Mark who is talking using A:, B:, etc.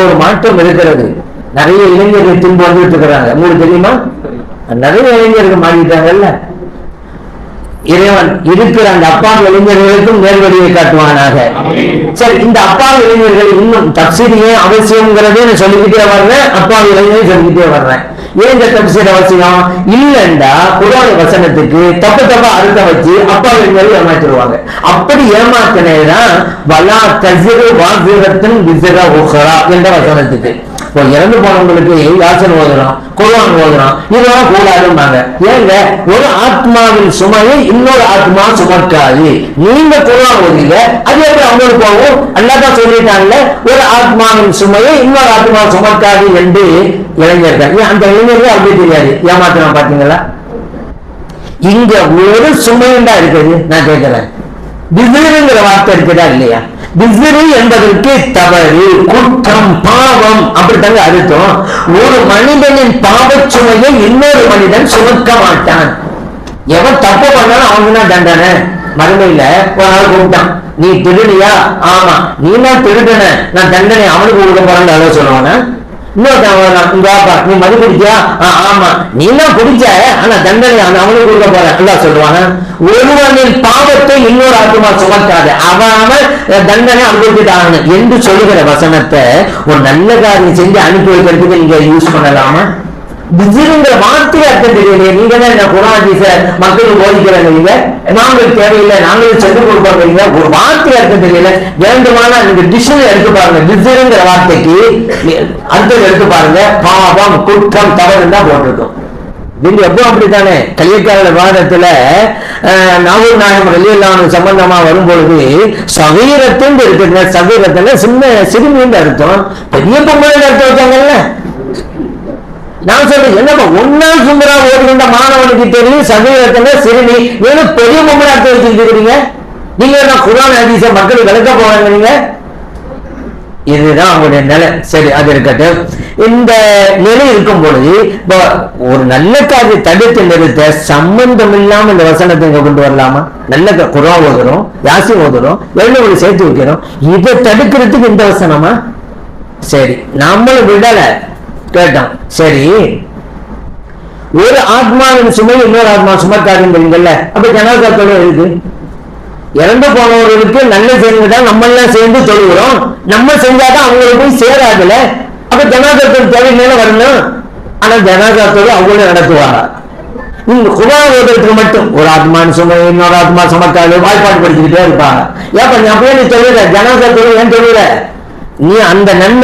A: ஒரு மாற்றம் இருக்கிறது. நிறைய இளைஞர்கள் திரும்ப வந்துட்டு இருக்கிறாங்க. உங்களுக்கு தெரியுமா? நிறைய இளைஞர்கள் மாறிட்டாங்கல்ல. இறைவன் இருக்கிற அந்த அப்பாவி இளைஞர்களுக்கும் நேர்வழியை காட்டுவானாக. சரி, இந்த அப்பாவி இளைஞர்கள் இன்னும் தப்சீரியே அவசியம்ங்கிறதே நான் சொல்லிக்கிட்டே வர்றேன். அப்பாவி இளைஞரை சொல்லிக்கிட்டே வர்றேன். ஏன் இந்த தப்சீர் அவசியம் இல்லைண்டா குர்ஆன் வசனத்துக்கு தப்பா அர்த்தம் வச்சு அப்பாவி இளைஞர்கள் ஏமாற்றிடுவாங்க. அப்படி ஏமாத்தினேதான் வலா தஸிரு வாஸிரத்துன் விஸ்ர உக்ரா என்ற வசனத்துக்கு. இப்போ இறந்து போனவங்களுக்கு யாசன் ஓதுறோம், குர்ஆன் ஓதுறோம், இதெல்லாம் கூடாதுன்னாங்க. ஏங்க, ஒரு ஆத்மாவின் சுமையை இன்னொரு ஆத்மா சுமக்காது. நீங்க குர்ஆன் ஓதுங்க, அது எப்படி அவங்களுக்கு போகும்? அல்லாஹ் தான் சொல்லிட்டாங்கல்ல, ஒரு ஆத்மாவின் சுமையை இன்னொரு ஆத்மா சுமக்காது என்று. இளைஞர்கள் அந்த இளைஞர்கள் அப்படி தெரியாது, ஏமாத்தினா பாத்தீங்களா? இங்க ஒரு சுமைண்டா இருக்குது. நான் கேட்கிறேன், விஸ்ருங்கிற வார்த்தை இருக்குதா இல்லையா? விஸ்ரு என்பதற்கு தவறு, குற்றம், பாவம் அப்படித்தாங்க அர்த்தம். ஒரு மனிதனின் பாவச்சுமையை இன்னொரு மனிதன் சுமக்க மாட்டான். எவன் தப்பு பண்ணாலும் அவனுக்கு தான் தண்டனை. மறுமையில ஒரு நாள் கூப்பிட்டான், நீ திருடியா? ஆமா. நீ தான் திருடன, நான் தண்டனை அவனுக்கு கொடுக்க போறேன்னு அளவு சொல்லுவானா? இன்னொருத்தன் நீ மது குடிச்சியா? ஆமா. நீ தான் குடிச்ச, ஆனா தண்டனை அவனுக்கு கொடுக்க போற அல்லா சொல்லுவாங்க. ஒருவனின் பாவத்தை இன்னொரு ஆத்மா சுமக்காது, அவன் தண்டனை அனுபவிச்சுட்டாங்க என்று சொல்லுகிற வசனத்தை ஒரு நல்ல காரியம் செஞ்சு அனுப்பி வைக்கிறதுக்கு நீங்க யூஸ் பண்ணலாமா? விஸ்ருங்கிற வார்த்தையை அர்த்தம் தெரியலையே. நீங்க தான் இந்த குர்ஆன் ஹதீஸ மக்களுக்கு போதிக்கிறீங்க, நாங்களுக்கு தேவையில்லை, நாங்களும் சென்று கொடுப்பாங்க. ஒரு வார்த்தை அர்த்தம் தெரியல. வேண்டுமானா நீங்க டிக்ஷனரி எடுத்து பாருங்க, விஸ்ருங்கிற வார்த்தைக்கு அர்த்தம் எடுத்து பாருங்க. பாவம், குற்றம், தவறு தான் போட்டிருக்கோம். நீங்க எப்போ அப்படித்தானே கலியக்கால வாதத்துல நாகூர் நாயகம் ரலியல்லாஹு சம்பந்தமா வரும்பொழுது சகீரத்துன்னு இருக்குங்க. சகீரத்துல சின்ன சிறுமின்னு அர்த்தம், பெரிய பொம்பளை அர்த்தம் வச்சாங்கல்ல. நான் சொல்றேன், என்னப்பா ஒன்னாம் சுந்தரா ஓடுகின்ற மாணவனுக்கு தெரியும் சகீரத்துல சிறுமி, வேணும் பெரிய பொம்பளை அர்த்தம் வச்சுருக்கீங்க. நீங்க நான் குர்ஆன் ஹதீஸ மக்களுக்கு விளக்க போவாங்க. நீங்க இதுதான் அவங்களுடைய நிலை. சரி, அது இருக்கட்டும். இந்த நிலை இருக்கும் பொழுது ஒரு நல்ல காரியை தடுத்து நிறுத்த சம்பந்தம் இல்லாம இந்த வசனத்தை இங்க கொண்டு வரலாமா? நல்ல குர்ஆன் ஓதுறோம், யாசின் ஓதுறோம், எழுநூறு சேர்த்து வைக்கிறோம், இதை தடுக்கிறதுக்கு இந்த வசனமா? சரி, நம்மளும் விடல, கேட்டோம். சரி, ஒரு ஆத்மாவின் சுமை இன்னொரு ஆத்மா சுமக்காதுங்கிறீங்கல்ல, அப்ப ஜனாசாத்தோட இருக்கு. இறந்து போனவர்களுக்கு நல்ல செய்யுதான் நம்ம எல்லாம் சேர்ந்து தொழுகிறோம். நம்ம செஞ்சாதான் அவங்களுக்கு போய் சேராதுல. அப்ப ஜனாசாத்தோட தேவை மேல வரணும். ஆனா ஜனாசாத்தோடு அவங்களும் நடத்துவாங்க. இந்த குர்ஆன் ஓதுறதுக்கு மட்டும் ஒரு ஆத்மான் சுமை இன்னொரு ஆத்மா சுமக்காது வாய்ப்பாடு படிச்சுக்கிட்டே இருப்பாங்க. ஏப்ப நீ அப்படியே நீ தொழுற ஜனாசாத்தோடு ஏன் தொழுற? நீ அந்த நன்மை